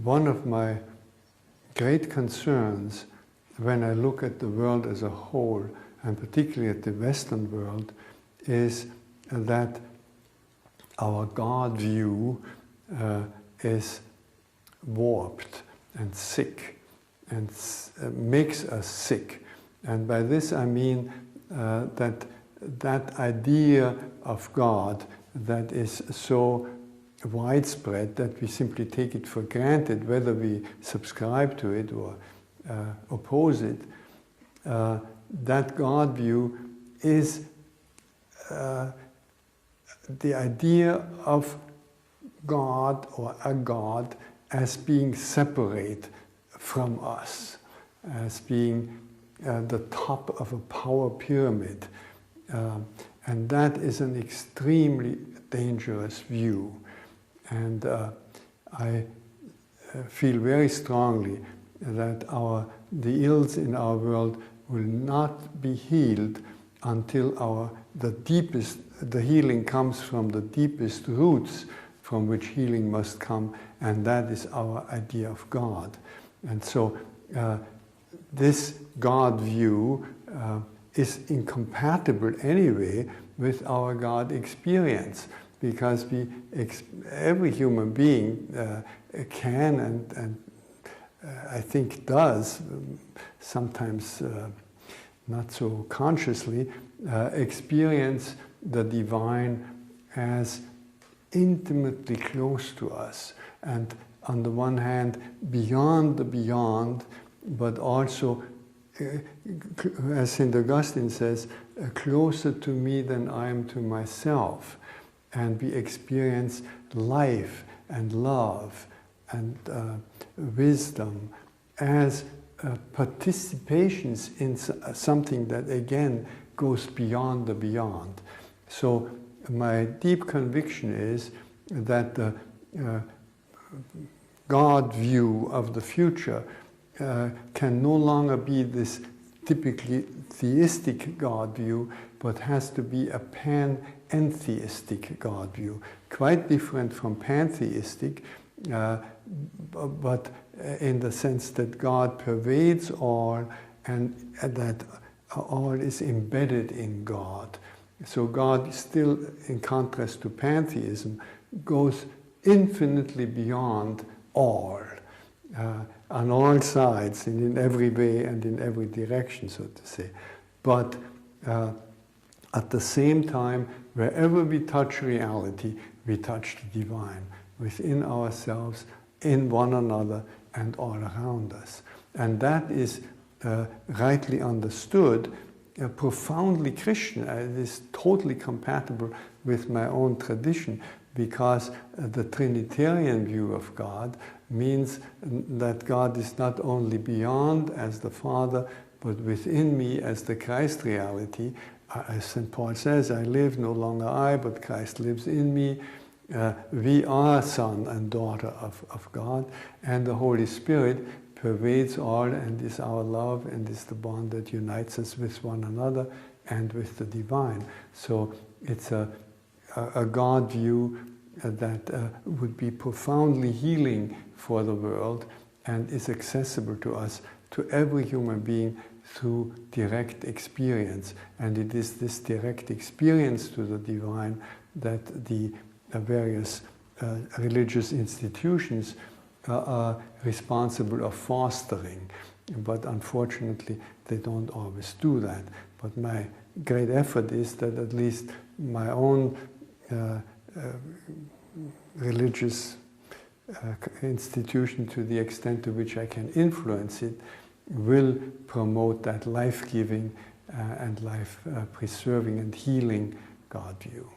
one of my great concerns when I look at the world as a whole, and particularly at the Western world, is that our God view is warped and sick, and makes us sick. And by this I mean that idea of God that is so widespread that we simply take it for granted, whether we subscribe to it or oppose it, that God view is the idea of God or a God as being separate from us, as being the top of a power pyramid. And that is an extremely dangerous view. And I feel very strongly that the ills in our world will not be healed until the healing comes from the deepest roots from which healing must come, and that is our idea of God. And so this God view is incompatible anyway with our God experience, because every human being can and I think does, sometimes not so consciously, experience the divine as intimately close to us, and on the one hand beyond the beyond, but also, as St. Augustine says, closer to me than I am to myself. And we experience life and love and wisdom as participations in something that again goes beyond the beyond. So my deep conviction is that the God view of the future can no longer be this typically theistic God view, but has to be a pantheistic God view, quite different from pantheistic, but in the sense that God pervades all, and that all is embedded in God. So God still, in contrast to pantheism, goes infinitely beyond all, on all sides, and in every way and in every direction, so to say. But at the same time, wherever we touch reality, we touch the divine, within ourselves, in one another, and all around us. And that is, rightly understood, profoundly Christian. It is totally compatible with my own tradition, because the Trinitarian view of God means that God is not only beyond as the Father, but within me as the Christ reality. As St. Paul says, I live, no longer I, but Christ lives in me. We are son and daughter of God, and the Holy Spirit pervades all and is our love and is the bond that unites us with one another and with the divine. So it's a God view that would be profoundly healing for the world and is accessible to us, to every human being, through direct experience. And it is this direct experience to the divine that the various religious institutions are responsible of fostering. But unfortunately, they don't always do that. But my great effort is that at least my own religious institution, to the extent to which I can influence it, will promote that life-giving and life-preserving and healing God view.